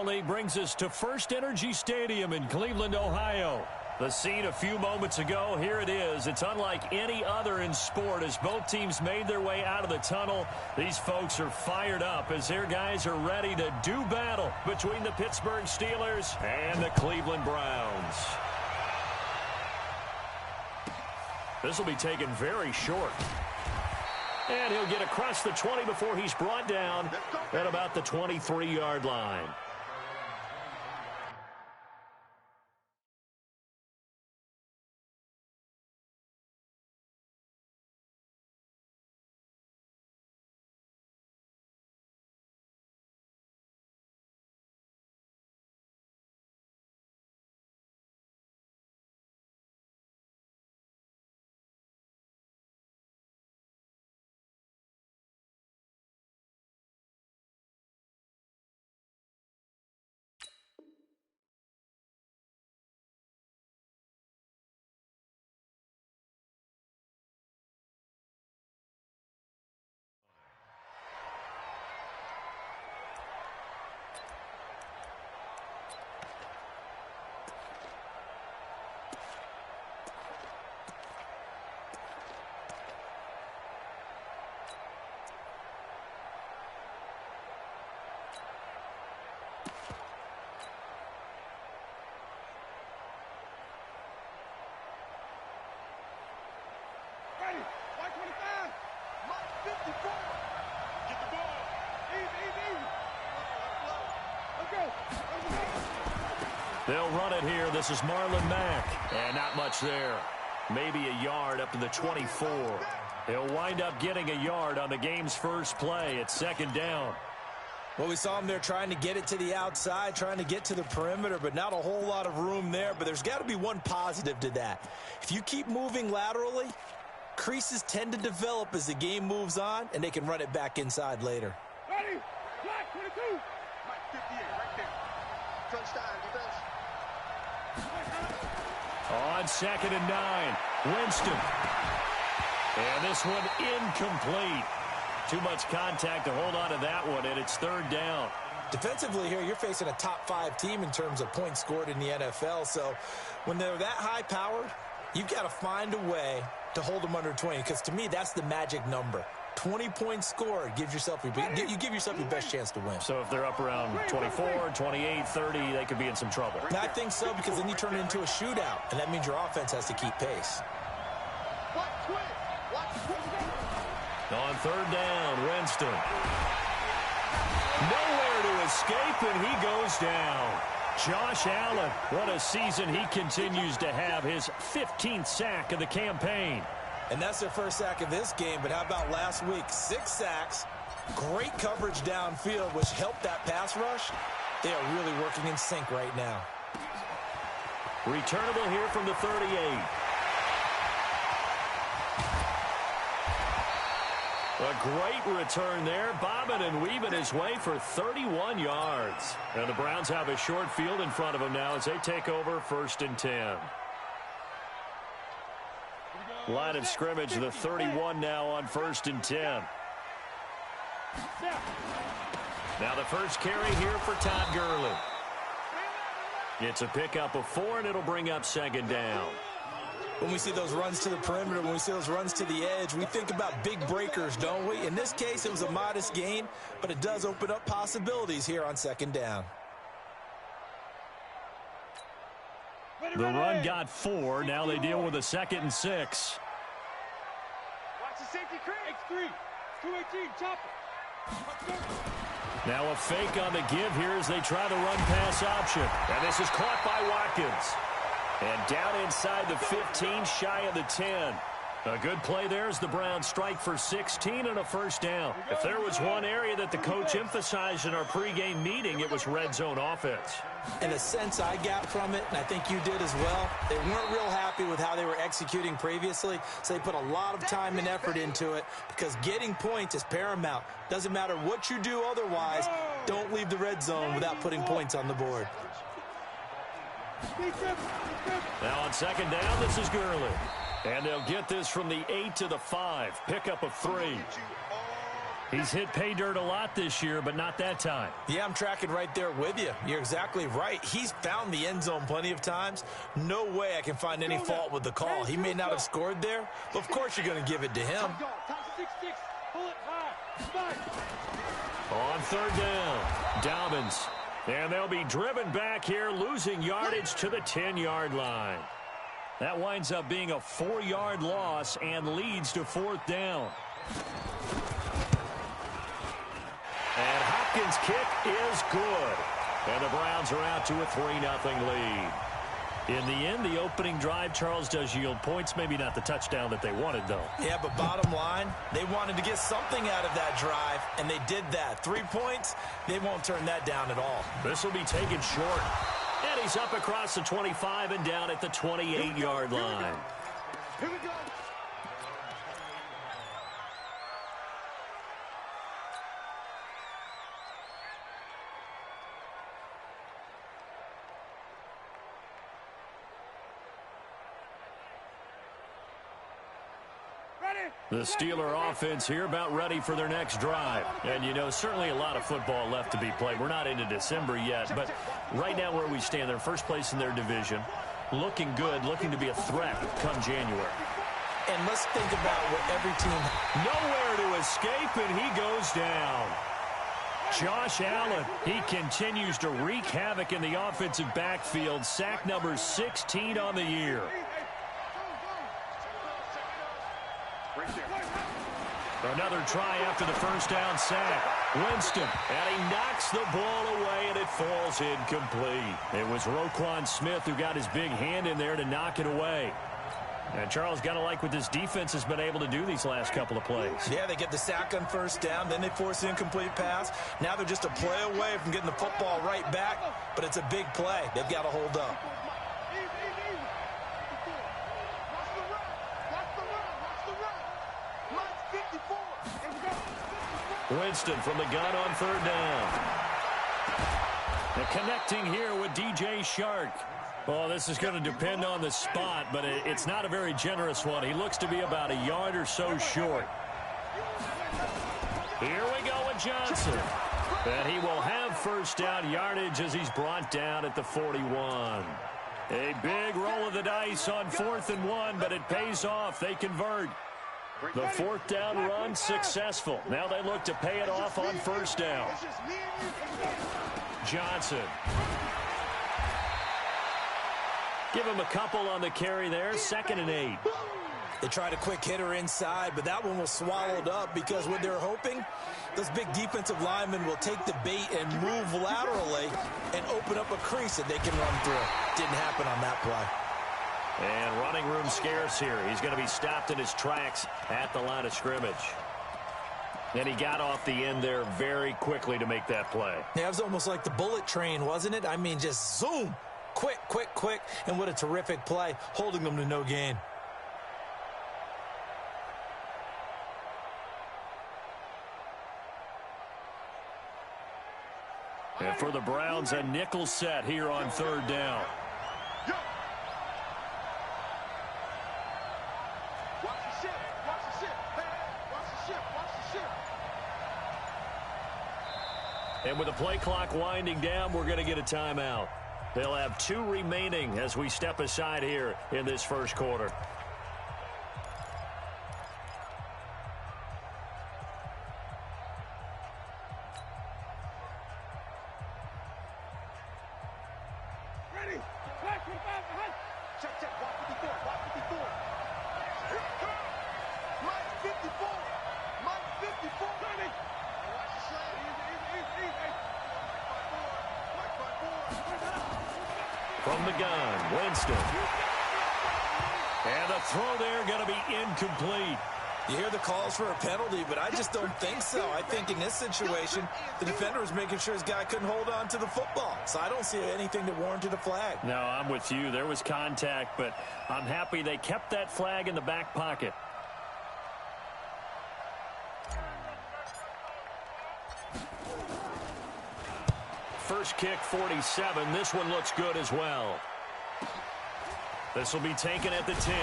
League brings us to First Energy Stadium in Cleveland, Ohio. The scene a few moments ago, here it is. It's unlike any other in sport as both teams made their way out of the tunnel. These folks are fired up as their guys are ready to do battle between the Pittsburgh Steelers and the Cleveland Browns. This will be taken very short. And he'll get across the 20 before he's brought down at about the 23-yard line. Ready, 125, Mike 54. Get the ball. Easy. Let's go. They'll run it here. This is Marlon Mack. And not much there. Maybe a yard up to the 24. He'll wind up getting a yard on the game's first play at second down. Well, we saw him there trying to get it to the outside, trying to get to the perimeter, but not a whole lot of room there. But there's got to be one positive to that. If you keep moving laterally, creases tend to develop as the game moves on, and they can run it back inside later. Ready, black 22. Mike 58 right there. Crunch time, defense. On 2nd and 9, Winston. And this one incomplete. Too much contact to hold on to that one, and it's third down. Defensively here, you're facing a top-5 team in terms of points scored in the NFL. So when they're that high-powered, you've got to find a way to hold them under 20, because to me, that's the magic number. 20 points scored gives yourself you give yourself your best chance to win. So if they're up around 24, 28, 30, they could be in some trouble. And I think so, because then you turn it into a shootout, and that means your offense has to keep pace. On third down, Winston. Nowhere to escape, and he goes down. Josh Allen, what a season he continues to have, his 15th sack of the campaign. And that's their first sack of this game, but how about last week? 6 sacks, great coverage downfield, which helped that pass rush. They are really working in sync right now. Returnable here from the 38. A great return there, bobbing and weaving his way for 31 yards. And the Browns have a short field in front of them now as they take over 1st and 10. Line of scrimmage, the 31 now on 1st and 10. Now the first carry here for Todd Gurley. It's a pickup of 4, and it'll bring up 2nd down. When we see those runs to the perimeter, when we see those runs to the edge, we think about big breakers, don't we? In this case, it was a modest gain, but it does open up possibilities here on 2nd down. The run got 4. Now they deal with a 2nd and 6. Watch the safety creep. X3. 218. Chopper. Now a fake on the give here as they try the run-pass option. And this is caught by Watkins. And down inside the 15, shy of the 10. A good play there as the Browns strike for 16 and a first down. If there was one area that the coach emphasized in our pregame meeting, it was red zone offense. And the sense I got from it, and I think you did as well, they weren't real happy with how they were executing previously, so they put a lot of time and effort into it because getting points is paramount. Doesn't matter what you do otherwise, don't leave the red zone without putting points on the board. Now on 2nd down, this is Gurley. And they'll get this from the 8 to the 5. Pickup of 3. He's hit pay dirt a lot this year, but not that time. Yeah, I'm tracking right there with you. You're exactly right. He's found the end zone plenty of times. No way I can find any fault with the call. He may not have scored there, but of course you're going to give it to him. On third down, Dobbins. And they'll be driven back here, losing yardage to the 10-yard line. That winds up being a 4-yard loss and leads to fourth down. And Hopkins' kick is good. And the Browns are out to a 3-0 lead. In the end, the opening drive, Charles, does yield points. Maybe not the touchdown that they wanted, though. Yeah, but bottom line, they wanted to get something out of that drive, and they did that. 3 points, they won't turn that down at all. This will be taken short. And he's up across the 25 and down at the 28-yard line. Here we go. The Steeler offense here about ready for their next drive. And, you know, certainly a lot of football left to be played. We're not into December yet, but right now where we stand, they're first place in their division, looking good, looking to be a threat come January. And let's think about what every team... Nowhere to escape, and he goes down. Josh Allen, he continues to wreak havoc in the offensive backfield. Sack number 16 on the year. Another try after the first down sack. Winston, and he knocks the ball away, and it falls incomplete. It was Roquan Smith who got his big hand in there to knock it away. And Charles, got to like what this defense has been able to do these last couple of plays. Yeah, they get the sack on first down, then they force an incomplete pass. Now they're just a play away from getting the football right back, but it's a big play. They've got to hold up. Winston from the gun on third down. And connecting here with DJ Shark. Well, this is going to depend on the spot, but it's not a very generous one. He looks to be about a yard or so short. Here we go with Johnson. And he will have first down yardage as he's brought down at the 41. A big roll of the dice on 4th and 1, but it pays off. They convert. The fourth down run successful. Now they look to pay it off on first down. Johnson. Give him a couple on the carry there. 2nd and 8. They tried a quick hitter inside, but that one was swallowed up because what they're hoping, those big defensive linemen will take the bait and move laterally and open up a crease that they can run through. Didn't happen on that play. And running room scarce here. He's going to be stopped in his tracks at the line of scrimmage. And he got off the end there very quickly to make that play. Yeah, it was almost like the bullet train, wasn't it? I mean, just zoom. Quick, quick, quick. And what a terrific play, holding them to no gain. And for the Browns, a nickel set here on third down. And with the play clock winding down, we're going to get a timeout. They'll have 2 remaining as we step aside here in this first quarter. Ready? Check, 154, 154. Mike 54. Mike 54. Ready? Watch the slant. From the gun, Winston. And the throw there going to be incomplete. You hear the calls for a penalty, but I just don't think so. I think in this situation, the defender was making sure his guy couldn't hold on to the football. So I don't see anything that warranted a flag. No, I'm with you. There was contact, but I'm happy they kept that flag in the back pocket. First kick, 47. This one looks good as well. This will be taken at the 10.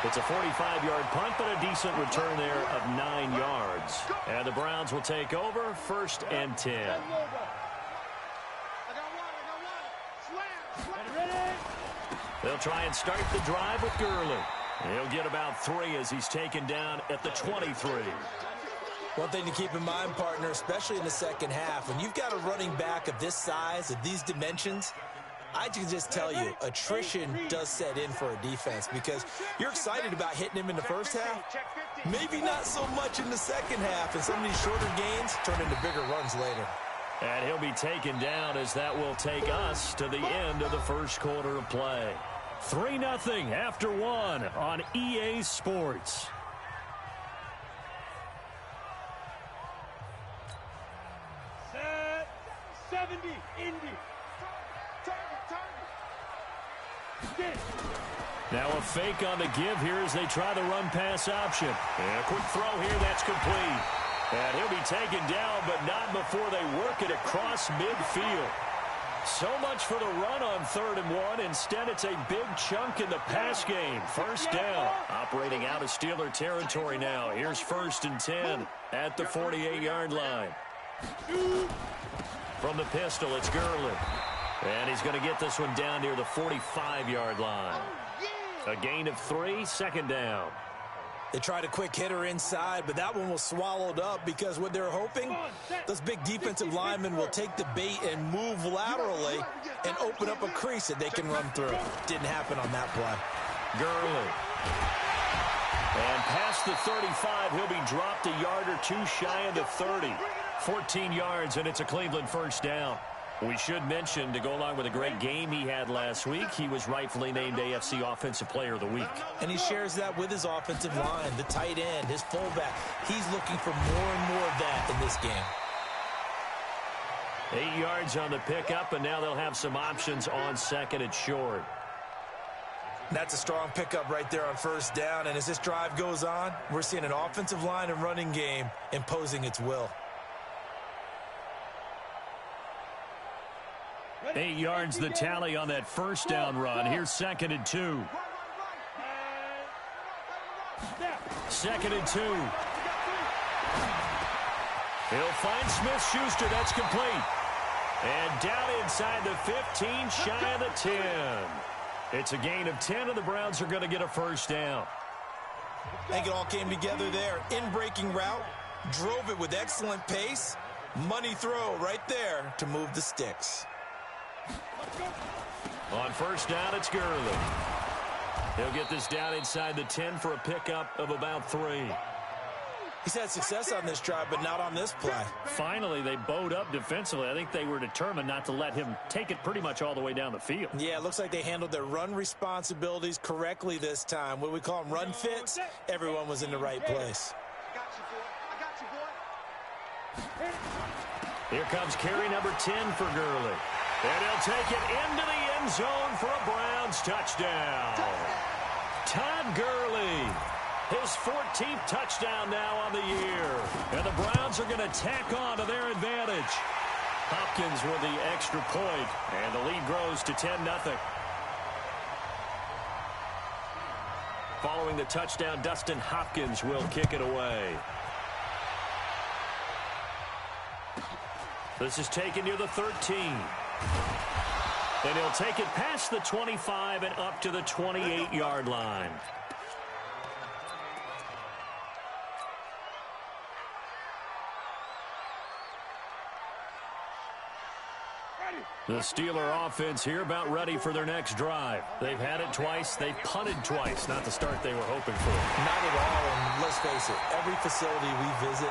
It's a 45-yard punt, but a decent return there of 9 yards. And the Browns will take over, 1st and 10. They'll try and start the drive with Gurley. He'll get about 3 as he's taken down at the 23. One thing to keep in mind, partner, especially in the second half, when you've got a running back of this size, of these dimensions, I can just tell you, attrition does set in for a defense because you're excited about hitting him in the first half. Maybe not so much in the second half, and some of these shorter gains turn into bigger runs later. And he'll be taken down as that will take us to the end of the first quarter of play. 3-0 after 1 on EA Sports. Set 70, Indy. Target. Now a fake on the give here as they try the run-pass option. And a quick throw here, that's complete. And he'll be taken down, but not before they work it across midfield. So much for the run on 3rd and 1. Instead, it's a big chunk in the pass game. 1st down. Operating out of Steeler territory now. Here's 1st and 10 at the 48-yard line. From the pistol, it's Gurley. And he's going to get this one down near the 45-yard line. A gain of 3, 2nd down. They tried a quick hitter inside, but that one was swallowed up because what they're hoping, those big defensive linemen will take the bait and move laterally and open up a crease that they can run through. Didn't happen on that play. Gurley. And past the 35, he'll be dropped a yard or 2 shy of the 30. 14 yards, and it's a Cleveland 1st down. We should mention, to go along with a great game he had last week, he was rightfully named AFC Offensive Player of the Week. And he shares that with his offensive line, the tight end, his fullback. He's looking for more and more of that in this game. 8 yards on the pickup, and now they'll have some options on 2nd and short. That's a strong pickup right there on 1st down, and as this drive goes on, we're seeing an offensive line and running game imposing its will. 8 yards the tally on that 1st down run. Here's 2nd and 2. 2nd and 2. He'll find Smith-Schuster. That's complete. And down inside the 15, shy of the 10. It's a gain of 10, and the Browns are going to get a 1st down. I think it all came together there. In-breaking route, drove it with excellent pace. Money throw right there to move the sticks. On 1st down, it's Gurley. He'll get this down inside the 10 for a pickup of about 3. He's had success on this drive, but not on this play. Finally, they bowed up defensively. I think they were determined not to let him take it pretty much all the way down the field. Yeah, it looks like they handled their run responsibilities correctly this time. What we call them run fits, everyone was in the right place. Here comes carry number 10 for Gurley. And he'll take it into the end zone for a Browns touchdown. Todd Gurley, his 14th touchdown now on the year. And the Browns are going to tack on to their advantage. Hopkins with the extra point, and the lead grows to 10-0. Following the touchdown, Dustin Hopkins will kick it away. This is taken near the 13. And he'll take it past the 25 and up to the 28-yard line. The Steeler offense here about ready for their next drive. They've had it twice. They've punted twice. Not the start they were hoping for. Not at all, and let's face it, every facility we visit,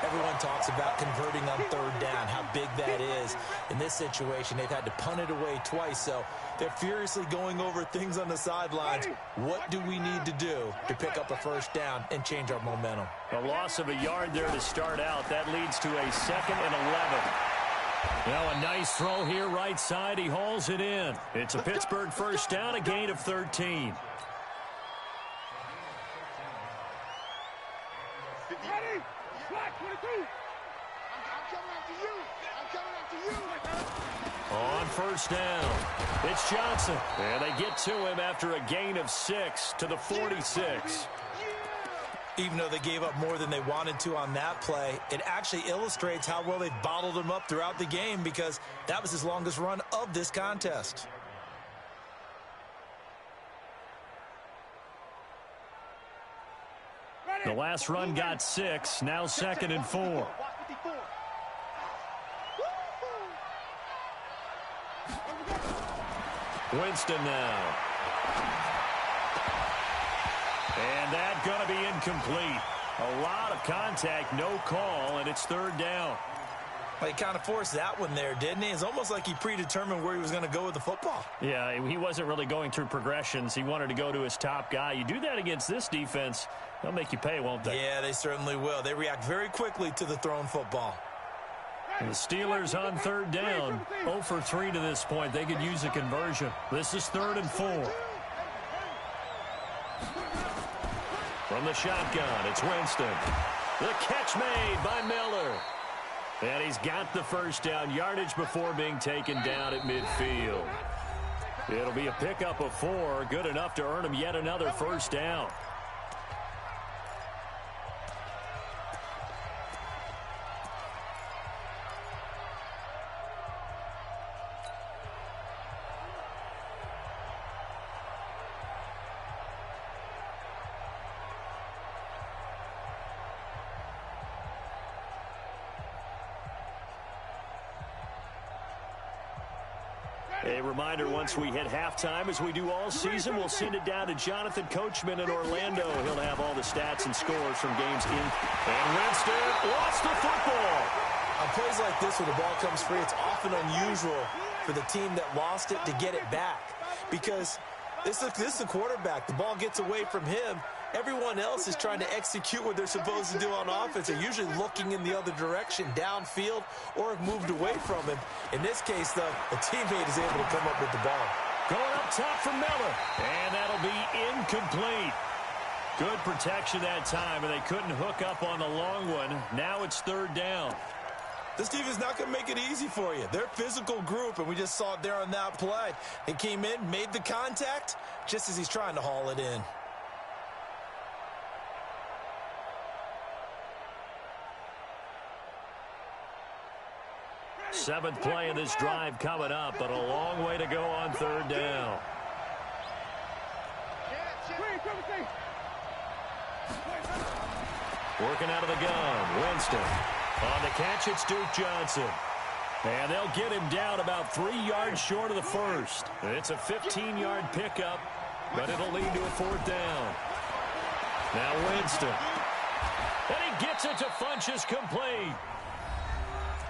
everyone talks about converting on 3rd down, how big that is. In this situation, they've had to punt it away twice, so they're furiously going over things on the sidelines. What do we need to do to pick up a 1st down and change our momentum? A loss of a yard there to start out. That leads to a 2nd and 11. Now a nice throw here right side. He hauls it in. It's a Pittsburgh 1st down, a gain of 13. Black 22. I'm coming after you. I'm coming after you. On first down, it's Johnson. And they get to him after a gain of 6 to the 46. Even though they gave up more than they wanted to on that play, it actually illustrates how well they've bottled him up throughout the game because that was his longest run of this contest. The last run got 6, now 2nd and 4. Winston now. And that's going to be incomplete. A lot of contact, no call, and it's 3rd down. Well, he kind of forced that one there, didn't he? It's almost like he predetermined where he was going to go with the football. Yeah, he wasn't really going through progressions. He wanted to go to his top guy. You do that against this defense, they'll make you pay, won't they? Yeah, they certainly will. They react very quickly to the thrown football. And the Steelers on 3rd down, 0 for 3 to this point. They could use a conversion. This is 3rd and 4. From the shotgun, it's Winston. The catch made by Miller. And he's got the first down, yardage before being taken down at midfield. It'll be a pickup of 4, good enough to earn him yet another first down. A reminder, once we hit halftime, as we do all season, we'll send it down to Jonathan Coachman in Orlando. He'll have all the stats and scores from games in. And Winston lost the football. On plays like this where the ball comes free, it's often unusual for the team that lost it to get it back. Because this is the quarterback. The ball gets away from him. Everyone else is trying to execute what they're supposed to do on offense. They're usually looking in the other direction, downfield, or have moved away from him. In this case, though, a teammate is able to come up with the ball. Going up top for Miller. And that'll be incomplete. Good protection that time, and they couldn't hook up on the long one. Now it's 3rd down. This team is not going to make it easy for you. They're a physical group, and we just saw it there on that play. He came in, made the contact, just as he's trying to haul it in. 7th play of this drive coming up, but a long way to go on 3rd down. Working out of the gun, Winston. On the catch, it's Duke Johnson. And they'll get him down about 3 yards short of the first. It's a 15-yard pickup, but it'll lead to a 4th down. Now Winston. And he gets it to Funchess complete.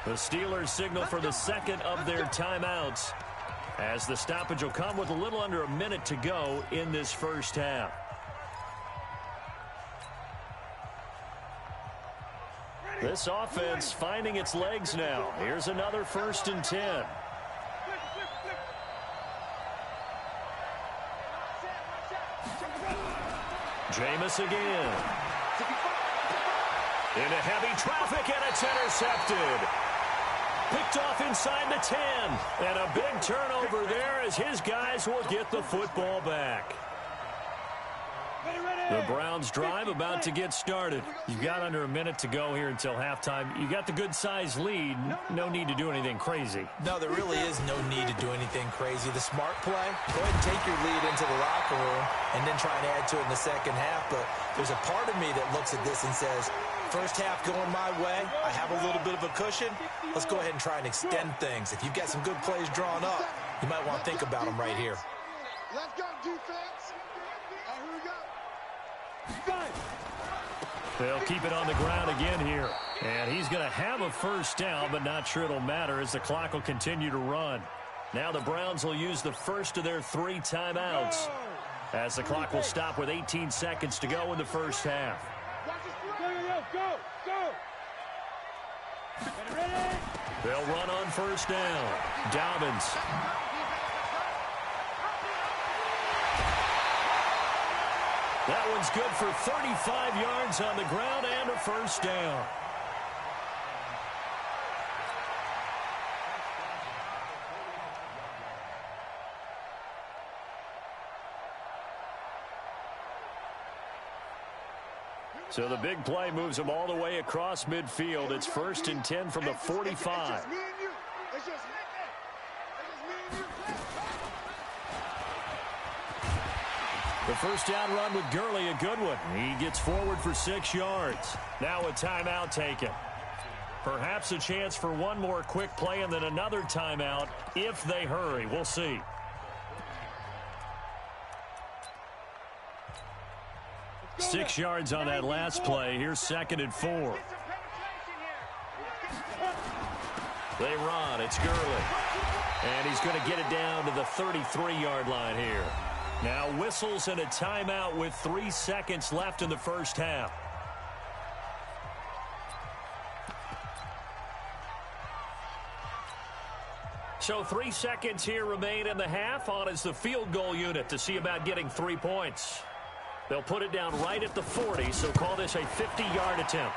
The Steelers signal for the 2nd of their timeouts, as the stoppage will come with a little under a minute to go in this first half. This offense finding its legs now. Here's another 1st and 10. Jameis again. Into heavy traffic, and it's intercepted. Picked off inside the 10. And a big turnover there as his guys will get the football back. The Browns drive about to get started. You've got under a minute to go here until halftime. You got the good-sized lead. No need to do anything crazy. No, there really is no need to do anything crazy. The smart play, go ahead and take your lead into the locker room and then try and add to it in the second half. But there's a part of me that looks at this and says, first half going my way, I have a little bit of a cushion. Let's go ahead and try and extend things. If you've got some good plays drawn up, you might want to think about them right here. Let's go, defense. And here we go. They'll keep it on the ground again here. And he's going to have a first down, but not sure it'll matter as the clock will continue to run. Now the Browns will use the first of their 3 timeouts, as the clock will stop with 18 seconds to go in the first half. They'll run on first down. Dobbins. That one's good for 35 yards on the ground and a first down. So the big play moves them all the way across midfield. It's 1st and 10 from the 45. The first down run with Gurley, a good one. He gets forward for 6 yards. Now a timeout taken. Perhaps a chance for one more quick play and then another timeout if they hurry. We'll see. Six yards on that last play. Here's 2nd and 4. They run. It's Gurley. And he's going to get it down to the 33-yard line here. Now whistles and a timeout with 3 seconds left in the first half. So 3 seconds here remain in the half. On is the field goal unit to see about getting 3 points. They'll put it down right at the 40, so call this a 50-yard attempt.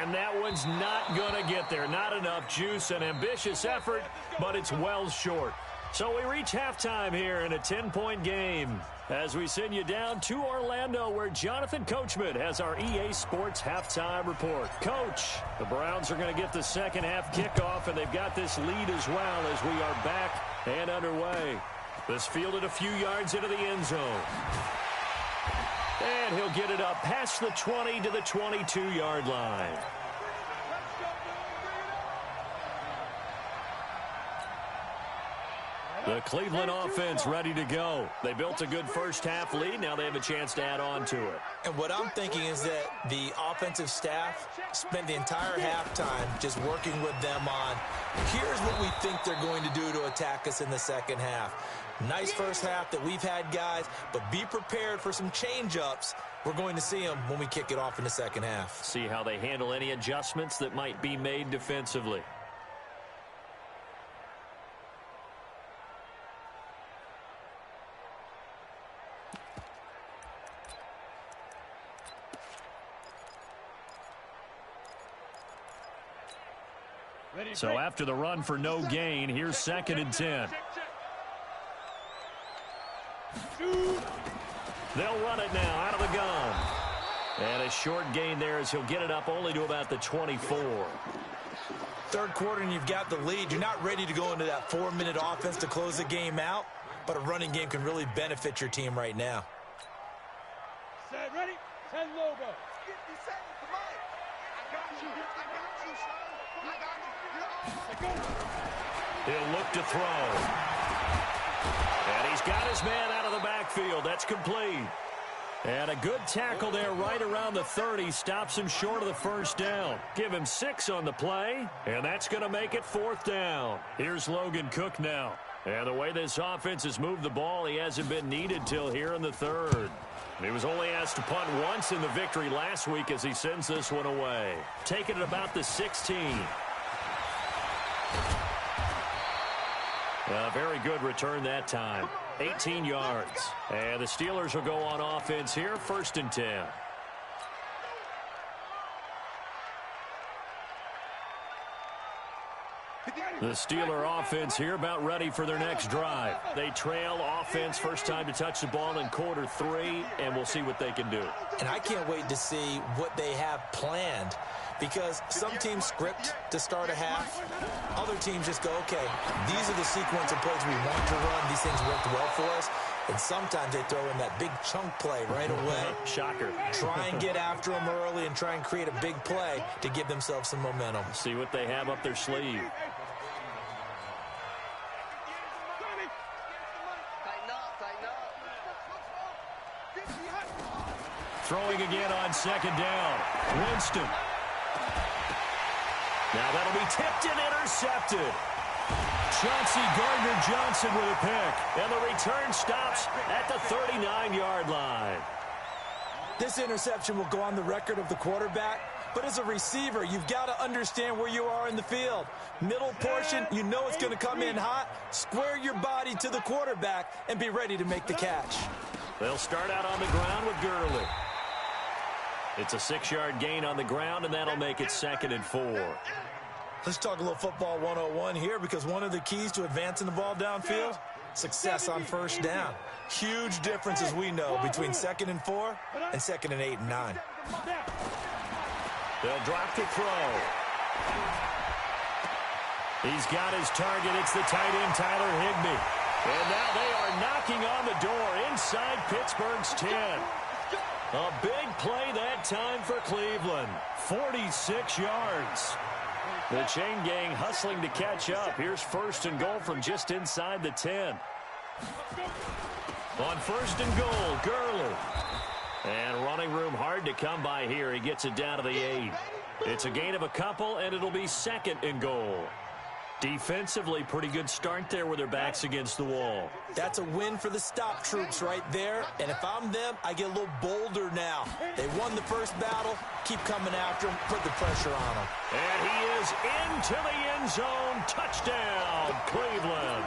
And that one's not going to get there. Not enough juice, an ambitious effort, but it's well short. So we reach halftime here in a 10-point game as we send you down to Orlando where Jonathan Coachman has our EA Sports halftime report. Coach, the Browns are going to get the second half kickoff, and they've got this lead as well as we are back and underway. This fielded a few yards into the end zone. And he'll get it up past the 20 to the 22-yard line. The Cleveland offense ready to go. They built a good first half lead. Now they have a chance to add on to it. And what I'm thinking is that the offensive staff spent the entire halftime just working with them on, here's what we think they're going to do to attack us in the second half. Nice first half that we've had, guys, but be prepared for some change-ups. We're going to see them when we kick it off in the second half. See how they handle any adjustments that might be made defensively. So after the run for no gain, here's 2nd and 10. They'll run it now out of the gun. And a short gain there as he'll get it up only to about the 24. Third quarter and you've got the lead. You're not ready to go into that 4-minute offense to close the game out, but a running game can really benefit your team right now. Set, ready? 10 Lobo. Get me set. Come on. I got you. I got you, son. I got you. He'll look to throw. And he's got his man out of the backfield. That's complete. And a good tackle there right around the 30. Stops him short of the first down. Give him 6 on the play. And that's going to make it 4th down. Here's Logan Cook now. And the way this offense has moved the ball, he hasn't been needed till here in the 3rd. He was only asked to punt once in the victory last week as he sends this one away. Taking it about the 16. A very good return that time. 18 yards. And the Steelers will go on offense here, 1st and 10. The Steeler offense here about ready for their next drive. They trail offense, first time to touch the ball in quarter 3, and we'll see what they can do. And I can't wait to see what they have planned, because some teams script to start a half. Other teams just go, okay, these are the sequence of plays we want to run. These things worked well for us. And sometimes they throw in that big chunk play right away. Shocker. Try and get after them early and try and create a big play to give themselves some momentum. See what they have up their sleeve. Throwing again on 2nd down. Winston. Now that'll be tipped and intercepted. Chauncey Gardner-Johnson with a pick. And the return stops at the 39-yard line. This interception will go on the record of the quarterback. But as a receiver, you've got to understand where you are in the field. Middle portion, you know it's going to come in hot. Square your body to the quarterback and be ready to make the catch. They'll start out on the ground with Gurley. It's a 6-yard gain on the ground, and that'll make it 2nd and 4. Let's talk a little football 101 here, because one of the keys to advancing the ball downfield success on first down. Huge difference, as we know, between 2nd and 4 and 2nd and 8 and 9. They'll drop to throw. He's got his target. It's the tight end, Tyler Higbee. And now they are knocking on the door inside Pittsburgh's 10. A big play that time for Cleveland. 46 yards. The chain gang hustling to catch up. Here's 1st and goal from just inside the 10. On 1st and goal, Gurley. And running room hard to come by here. He gets it down to the 8. It's a gain of a couple, and it'll be 2nd and goal. Defensively, pretty good start there with their backs against the wall. That's a win for the stop troops right there. And if I'm them, I get a little bolder now. They won the first battle. Keep coming after them. Put the pressure on them. And he is into the end zone. Touchdown, Cleveland.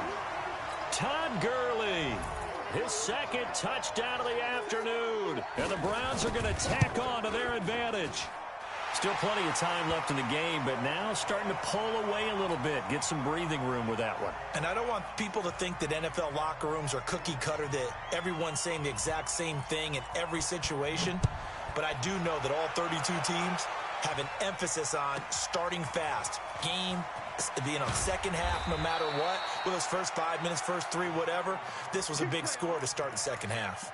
Todd Gurley. His 2nd touchdown of the afternoon. And the Browns are going to tack on to their advantage. Still plenty of time left in the game, but now starting to pull away a little bit. Get some breathing room with that one. And I don't want people to think that NFL locker rooms are cookie cutter, that everyone's saying the exact same thing in every situation. But I do know that all 32 teams have an emphasis on starting fast. Game, second half, no matter what. With those first 5 minutes, first 3, whatever. This was a big score to start the second half.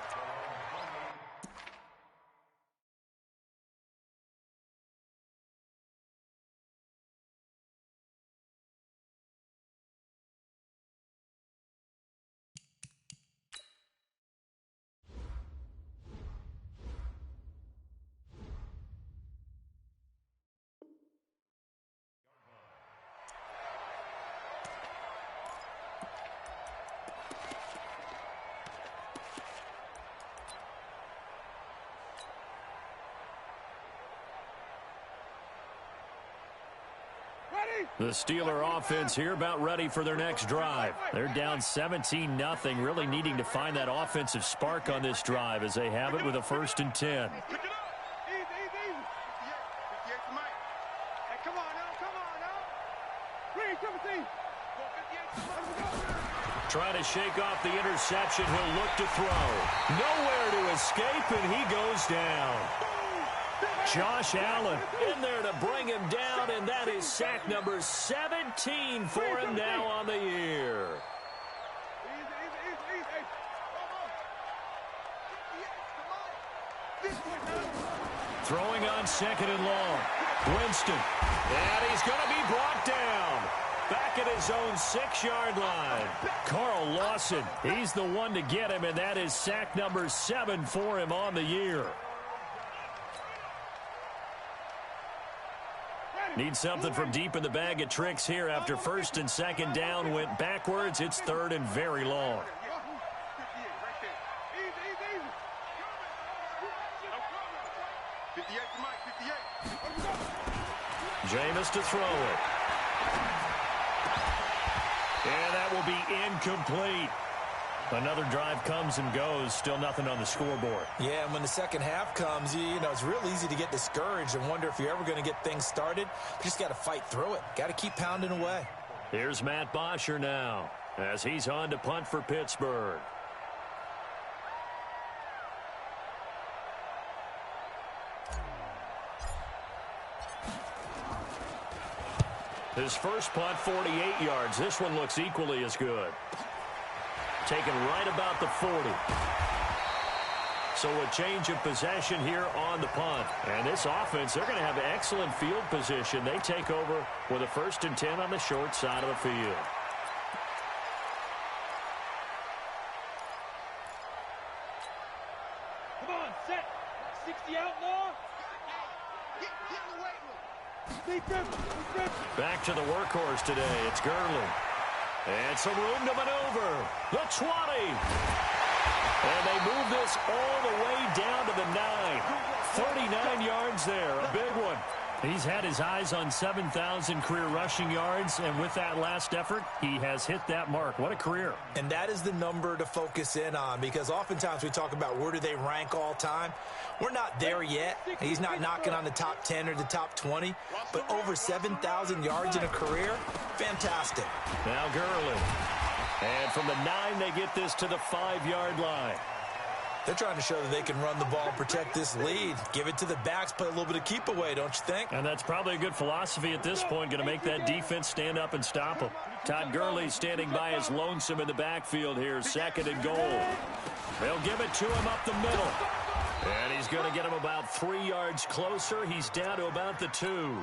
The Steeler offense here about ready for their next drive. They're down 17-0, really needing to find that offensive spark on this drive as they have it with a 1st and 10. Trying to shake off the interception. He'll look to throw. Nowhere to escape, and he goes down. Josh Allen in there to bring him down, and that is sack number 17 for him now on the year. Throwing on 2nd and long. Winston. And he's going to be brought down. Back at his own 6-yard line. Carl Lawson, he's the one to get him, and that is sack number 7 for him on the year. Need something from deep in the bag of tricks here after 1st and 2nd down went backwards. It's 3rd and very long. Jameis to throw it. And that will be incomplete. Another drive comes and goes. Still nothing on the scoreboard. Yeah, and when the second half comes, you know, it's real easy to get discouraged and wonder if you're ever going to get things started. You just got to fight through it. Got to keep pounding away. Here's Matt Bosher now as he's on to punt for Pittsburgh. His first punt, 48 yards. This one looks equally as good. Taken right about the 40. So a change of possession here on the punt. And this offense, they're going to have excellent field position. They take over with a 1st and 10 on the short side of the field. Come on, set. 60 outlaw. Back to the workhorse today. It's Gurley. And some room to maneuver. The 20. And they move this all the way down to the 9. 39 yards there. A big one. He's had his eyes on 7,000 career rushing yards, and with that last effort, he has hit that mark. What a career. And that is the number to focus in on, because oftentimes we talk about where do they rank all time. We're not there yet. He's not knocking on the top 10 or the top 20, but over 7,000 yards in a career, fantastic. Now Gurley. And from the 9, they get this to the 5-yard line. They're trying to show that they can run the ball and protect this lead. Give it to the backs, play a little bit of keep away, don't you think? And that's probably a good philosophy at this point, going to make that defense stand up and stop them. Todd Gurley standing by his lonesome in the backfield here, 2nd and goal. They'll give it to him up the middle. And he's going to get him about 3 yards closer. He's down to about the 2.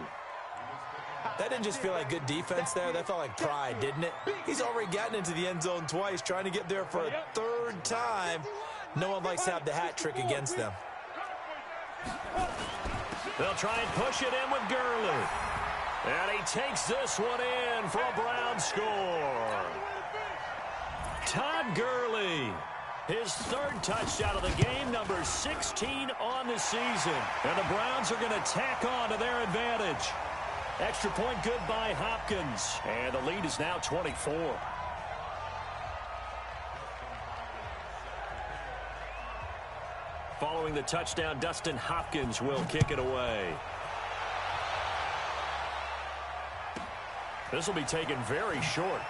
That didn't just feel like good defense there. That felt like pride, didn't it? He's already gotten into the end zone twice, trying to get there for a 3rd time. No one likes to have the hat trick against them. They'll try and push it in with Gurley. And he takes this one in for a Brown score. Todd Gurley, his 3rd touchdown of the game, number 16 on the season. And the Browns are going to tack on to their advantage. Extra point good by Hopkins. And the lead is now 24. Following the touchdown, Dustin Hopkins will kick it away. This will be taken very short.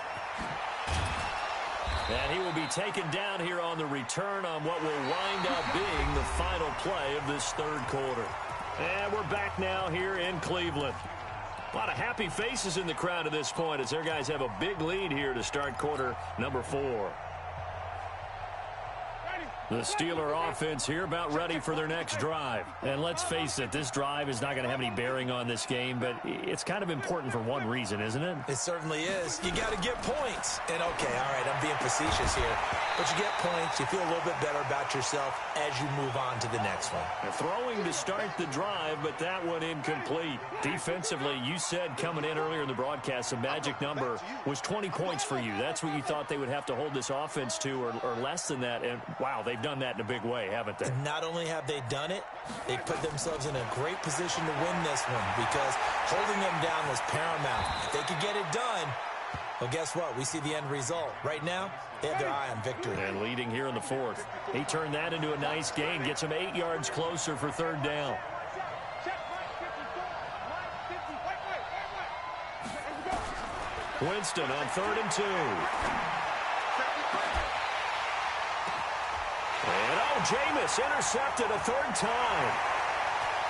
And he will be taken down here on the return on what will wind up being the final play of this 3rd quarter. And we're back now here in Cleveland. A lot of happy faces in the crowd at this point as their guys have a big lead here to start quarter number 4. The Steeler offense here about ready for their next drive. And let's face it, this drive is not going to have any bearing on this game, but it's kind of important for one reason, isn't it? It certainly is. You got to get points. And, okay, all right, I'm being facetious here. But you get points, you feel a little bit better about yourself as you move on to the next one. They're throwing to start the drive, but that one incomplete. Defensively, you said coming in earlier in the broadcast, the magic number was 20 points for you. That's what you thought they would have to hold this offense to or less than that. And, wow, they've done that in a big way, haven't they? And not only have they done it, they put themselves in a great position to win this one because holding them down was paramount. If they could get it done, well, guess what? We see the end result. Right now, they have their eye on victory. And leading here in the 4th. He turned that into a nice gain, gets him 8 yards closer for 3rd down. Winston on 3rd and 2. And Jameis intercepted a 3rd time.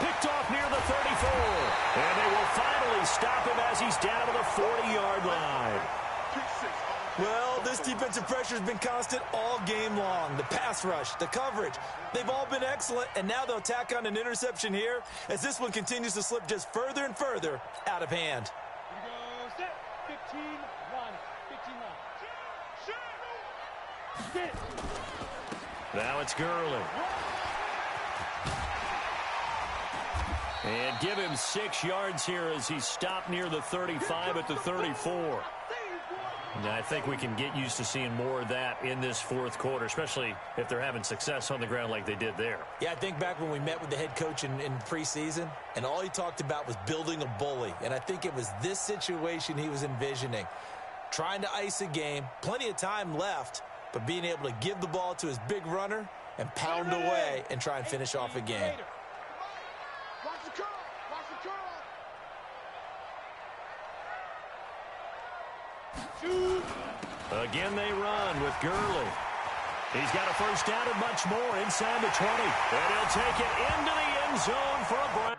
Picked off near the 34. And they will finally stop him as he's down to the 40-yard line. Well, this defensive pressure has been constant all game long. The pass rush, the coverage, they've all been excellent, and now they'll tack on an interception here as this one continues to slip just further and further out of hand. Here we go, set, 15-1, 15-1. Now it's Gurley. And give him 6 yards here as he's stopped near the 35 at the 34. And I think we can get used to seeing more of that in this 4th quarter, especially if they're having success on the ground like they did there. Yeah, I think back when we met with the head coach in preseason, and all he talked about was building a bully. And I think it was this situation he was envisioning. Trying to ice a game, plenty of time left, but being able to give the ball to his big runner and pound away and try and finish off a game. Watch the curl. Watch the curl. Again, they run with Gurley. He's got a 1st down and much more inside the 20. And he'll take it into the end zone for a Brown.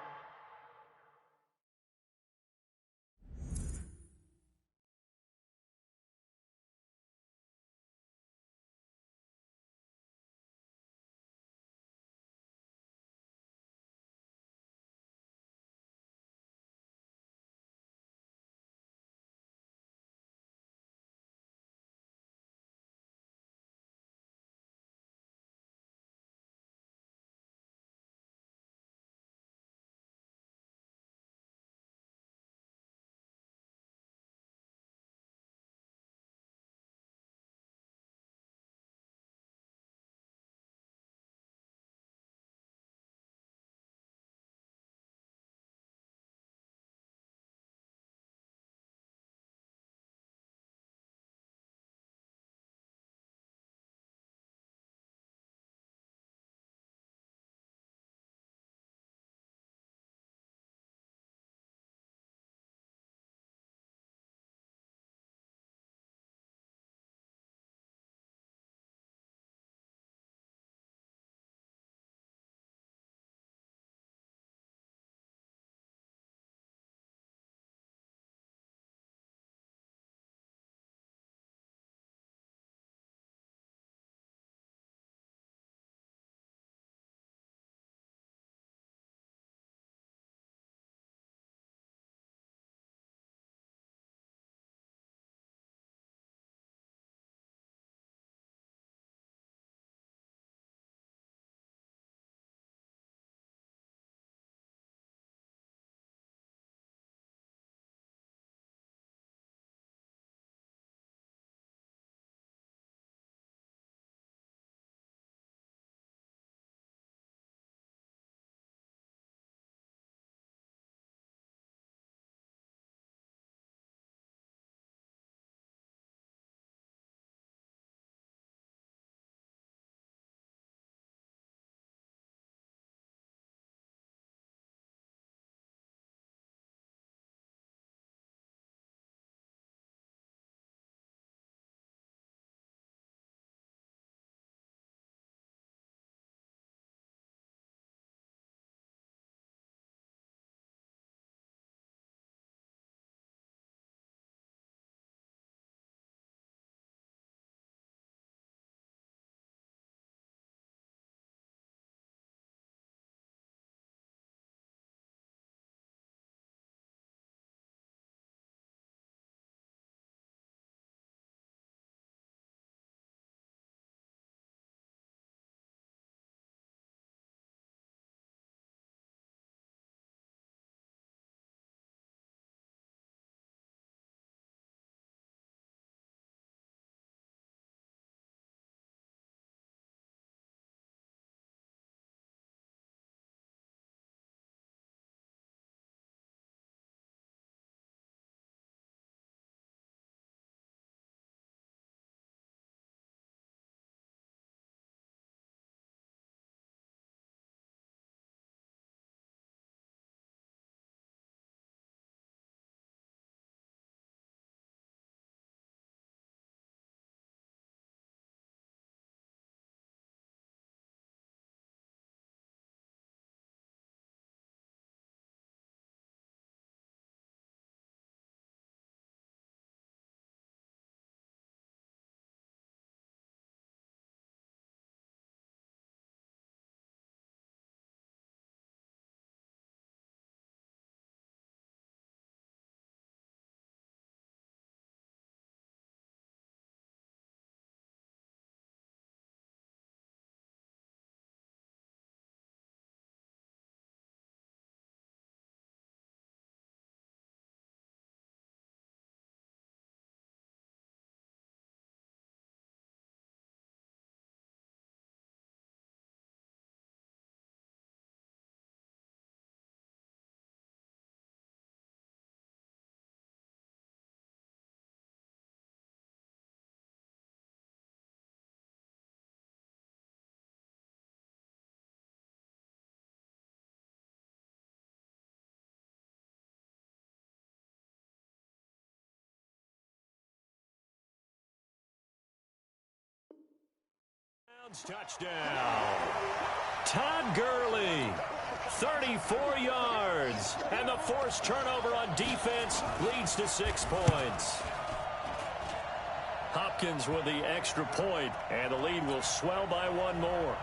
Browns touchdown. Todd Gurley, 34 yards. And the forced turnover on defense leads to 6 points. Hopkins with the extra point, and the lead will swell by 1 more.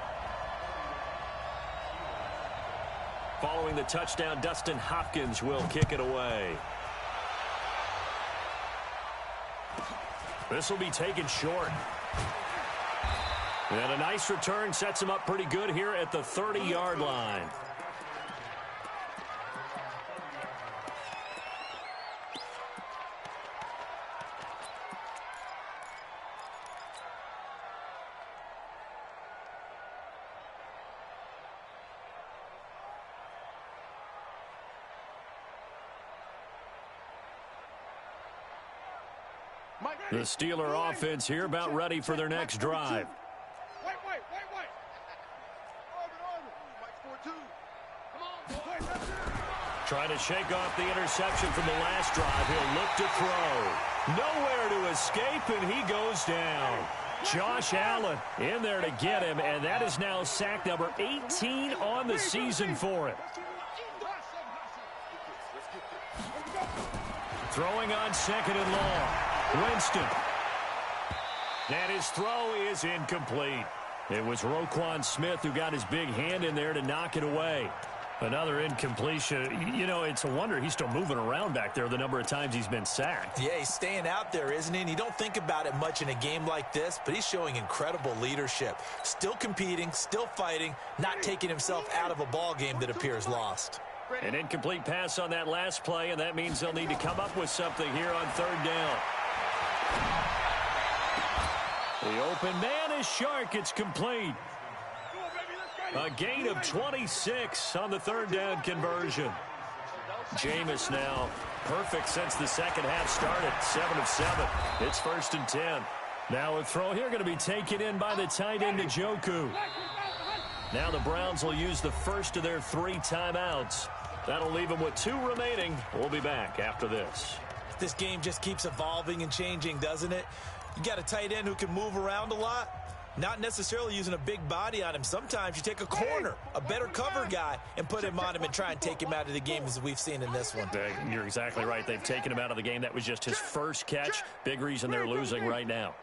Following the touchdown, Dustin Hopkins will kick it away. This will be taken short. And a nice return sets him up pretty good here at the 30-yard line. The Steeler offense here about ready for their next drive. Trying to shake off the interception from the last drive. He'll look to throw. Nowhere to escape, and he goes down. Josh Allen in there to get him, and that is now sack number 18 on the season for him. Throwing on 2nd and long. Winston. And his throw is incomplete. It was Roquan Smith who got his big hand in there to knock it away. Another incompletion. You know, it's a wonder he's still moving around back there the number of times he's been sacked. Yeah, he's staying out there, isn't he? And you don't think about it much in a game like this, but he's showing incredible leadership. Still competing, still fighting, not taking himself out of a ball game that appears lost. An incomplete pass on that last play, and that means they'll need to come up with something here on 3rd down. The open man is Shark. It's complete. A gain of 26 on the 3rd down conversion. Jameis now perfect since the second half started. 7 of 7. It's 1st and 10. Now a throw here going to be taken in by the tight end Njoku. Now the Browns will use the first of their 3 timeouts. That'll leave them with 2 remaining. We'll be back after this. This game just keeps evolving and changing, doesn't it? You got a tight end who can move around a lot. Not necessarily using a big body on him. Sometimes you take a corner, a better cover guy, and put him on him and try and take him out of the game as we've seen in this one. You're exactly right. They've taken him out of the game. That was just his first catch. Big reason they're losing right now.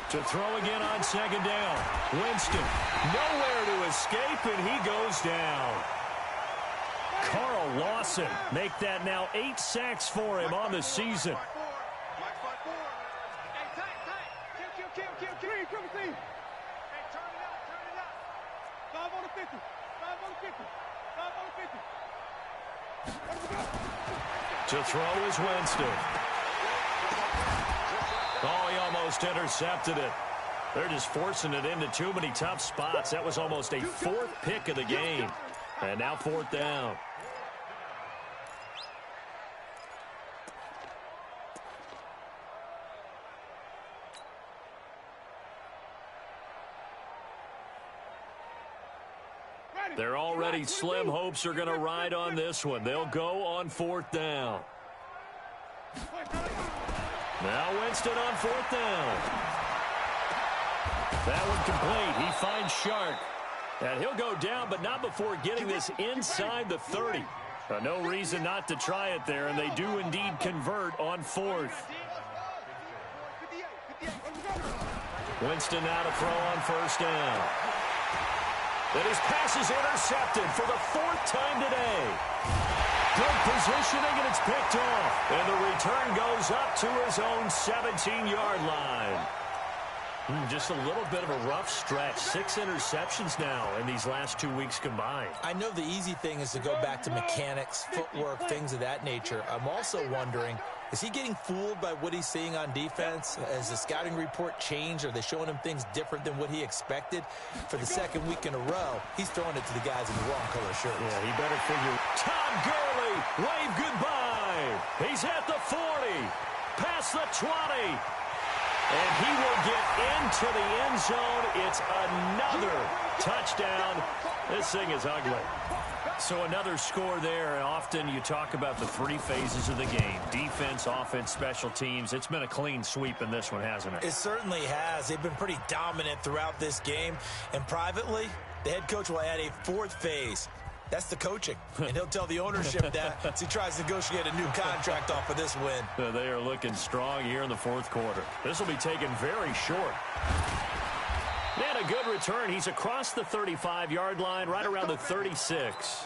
To throw again on 2nd down. Winston, nowhere to escape, and he goes down. Carl Lawson make that now 8 sacks for him on the season. To throw is Winston. Oh, he almost intercepted it. They're just forcing it into too many tough spots. That was almost a 4th pick of the game. And now 4th down. Their already slim hopes are going to ride on this one. They'll go on 4th down. Now Winston on 4th down. That one complete. He finds Shark. And he'll go down, but not before getting this inside the 30. No reason not to try it there, and they do indeed convert on 4th. Winston now to throw on 1st down. And his pass is intercepted for the 4th time today. Good positioning, and it's picked off. And the return goes up to his own 17-yard line. Just a little bit of a rough stretch. 6 interceptions now in these last 2 weeks combined. I know the easy thing is to go back to mechanics, footwork, things of that nature. I'm also wondering, is he getting fooled by what he's seeing on defense? Has the scouting report changed? Are they showing him things different than what he expected? For the 2nd week in a row, he's throwing it to the guys in the wrong color shirts. Yeah, he better figure. Todd Gurley, wave goodbye. He's at the 40, past the 20. And he will get into the end zone. It's another touchdown. This thing is ugly. So another score there, and often you talk about the three phases of the game. Defense, offense, special teams. It's been a clean sweep in this one, hasn't it? It certainly has. They've been pretty dominant throughout this game. And privately, the head coach will add a fourth phase. That's the coaching. And he'll tell the ownership that as he tries to negotiate a new contract off of this win. They are looking strong here in the fourth quarter. This will be taken very short. And a good return. He's across the 35-yard line, right around the 36.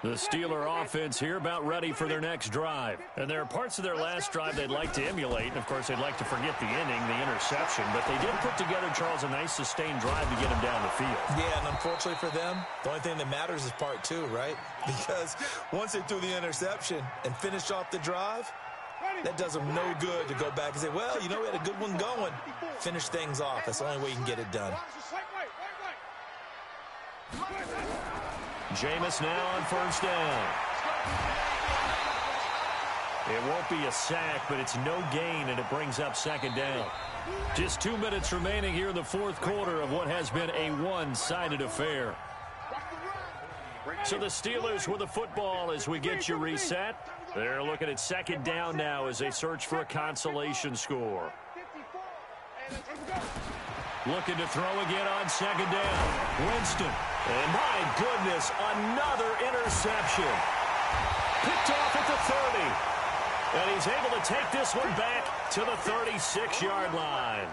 The Steeler offense here about ready for their next drive. And there are parts of their last drive they'd like to emulate. And, of course, they'd like to forget the inning, the interception. But they did put together, Charles, a nice sustained drive to get him down the field. Yeah, and unfortunately for them, the only thing that matters is part two, right? Because once they threw the interception and finished off the drive, that does them no good to go back and say, well, you know, we had a good one going. Finish things off. That's the only way you can get it done. Jameis now on first down. It won't be a sack, but it's no gain, and it brings up second down. Just 2 minutes remaining here in the fourth quarter of what has been a one-sided affair. So the Steelers with the football as we get you reset. They're looking at second down now as they search for a consolation score. Looking to throw again on second down. Winston. And my goodness, another interception. Picked off at the 30. And he's able to take this one back to the 36-yard line.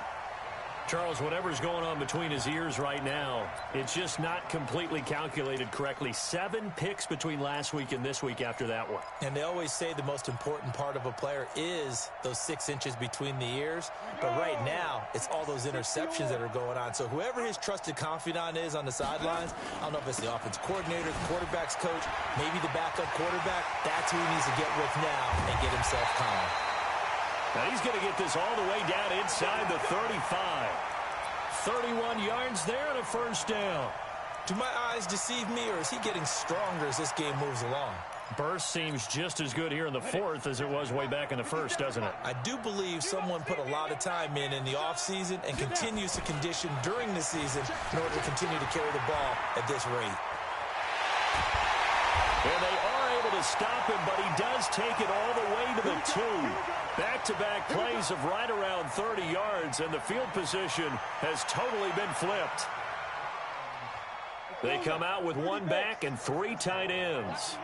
Charles, whatever's going on between his ears right now, it's just not completely calculated correctly. 7 picks between last week and this week after that one. And they always say the most important part of a player is those 6 inches between the ears. But right now, it's all those interceptions that are going on. So whoever his trusted confidant is on the sidelines, I don't know if it's the offense coordinator, the quarterback's coach, maybe the backup quarterback, that's who he needs to get with now and get himself calm. Now he's going to get this all the way down inside the 35. 31 yards there and a first down. Do my eyes deceive me, or is he getting stronger as this game moves along? Burst seems just as good here in the fourth as it was way back in the first, doesn't it? I do believe someone put a lot of time in the offseason and continues to condition during the season in order to continue to carry the ball at this rate. And they are able to stop him, but he does take it all the way to the 2. Back-to-back plays of right around 30 yards, and the field position has totally been flipped. They come out with 1 back and 3 tight ends.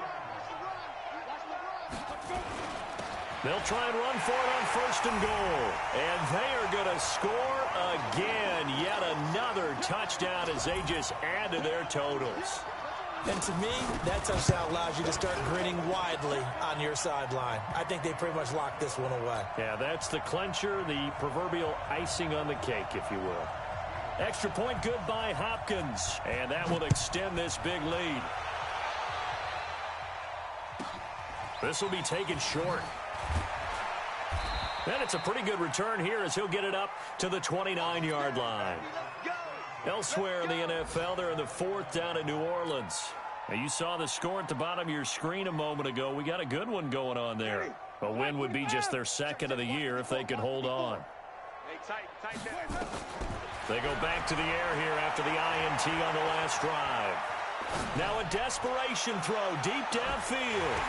They'll try and run for it on first and goal. And they are going to score again. Yet another touchdown as they just add to their totals. And to me, that touchdown allows you to start grinning widely on your sideline. I think they pretty much locked this one away. Yeah, that's the clincher, the proverbial icing on the cake, if you will. Extra point good by Hopkins. And that will extend this big lead. This will be taken short. And it's a pretty good return here as he'll get it up to the 29-yard line. Elsewhere in the NFL, they're in the 4th down in New Orleans. Now, you saw the score at the bottom of your screen a moment ago. We got a good one going on there. A win would be just their 2nd of the year if they could hold on. They go back to the air here after the INT on the last drive. Now a desperation throw deep downfield.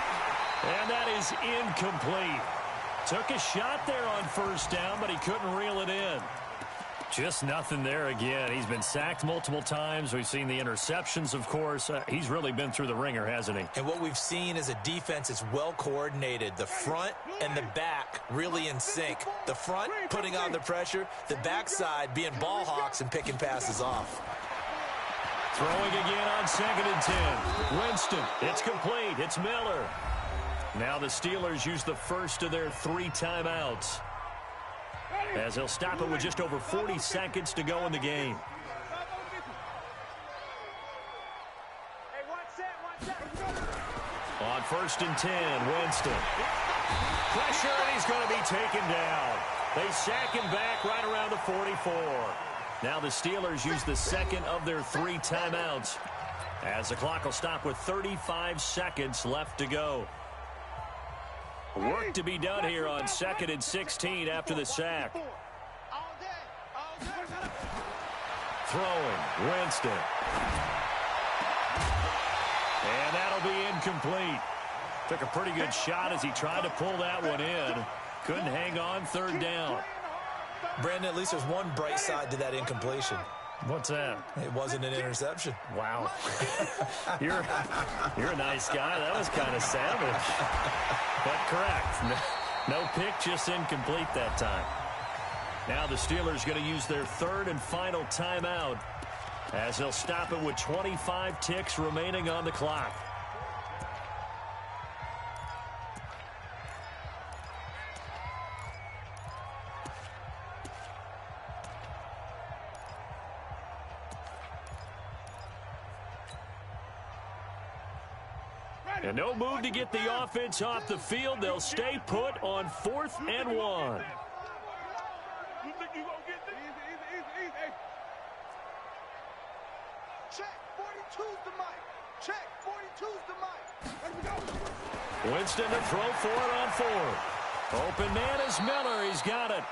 And that is incomplete. Took a shot there on first down, but he couldn't reel it in. Just nothing there again. He's been sacked multiple times. We've seen the interceptions, of course. He's really been through the ringer, hasn't he? And what we've seen is a defense that's well coordinated. The front and the back really in sync. The front putting on the pressure. The backside being ball hawks and picking passes off. Throwing again on 2nd and 10. Winston. It's complete. It's Miller. Now the Steelers use the first of their 3 timeouts, as they'll stop it with just over 40 seconds to go in the game. On 1st and 10, Winston. Pressure, and he's going to be taken down. They sack him back right around the 44. Now the Steelers use the 2nd of their 3 timeouts. as the clock will stop with 35 seconds left to go. Work to be done here on 2nd and 16 after the sack. Throwing, Winston. And that'll be incomplete. Took a pretty good shot as he tried to pull that one in. Couldn't hang on 3rd down. Brandon, at least there's one bright side to that incompletion. What's that? It wasn't an interception. Wow. You're a nice guy. That was kind of savage. But correct. No pick, just incomplete that time. Now the Steelers going to use their 3rd and final timeout as they'll stop it with 25 ticks remaining on the clock. And no move to get the offense off the field. They'll stay put on 4th and 1. Check, 42's the mic. Check, 42's the mic. Winston to throw for it on 4th. Open man is Miller. He's got it.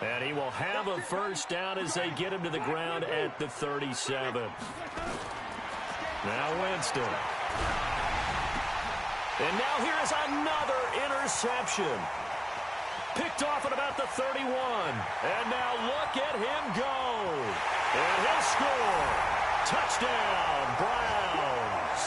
And he will have a first down as they get him to the ground at the 37. Now Winston. And now here's another interception. Picked off at about the 31. And now look at him go. And he'll score. Touchdown, Browns.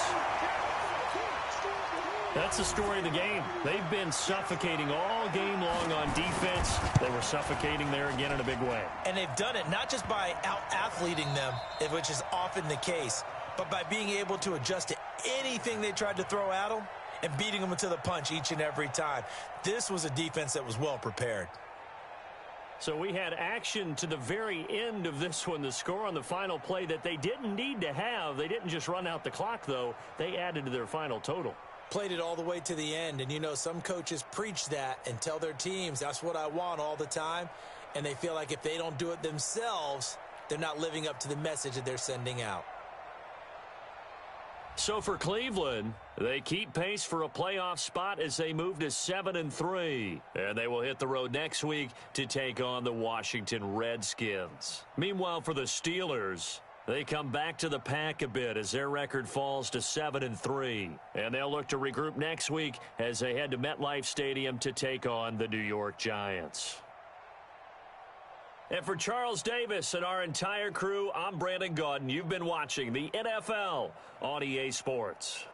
That's the story of the game. They've been suffocating all game long on defense. They were suffocating there again in a big way. And they've done it not just by out-athleting them, which is often the case, but by being able to adjust to anything they tried to throw at them and beating them to the punch each and every time. This was a defense that was well prepared. So we had action to the very end of this one. The score on the final play that they didn't need to have. They didn't just run out the clock, though. They added to their final total. Played it all the way to the end. And, you know, some coaches preach that and tell their teams, that's what I want all the time. And they feel like if they don't do it themselves, they're not living up to the message that they're sending out. So for Cleveland, they keep pace for a playoff spot as they move to 7-3. And they will hit the road next week to take on the Washington Redskins. Meanwhile, for the Steelers, they come back to the pack a bit as their record falls to 7-3. And they'll look to regroup next week as they head to MetLife Stadium to take on the New York Giants. And for Charles Davis and our entire crew, I'm Brandon Gaudin. You've been watching the NFL on EA Sports.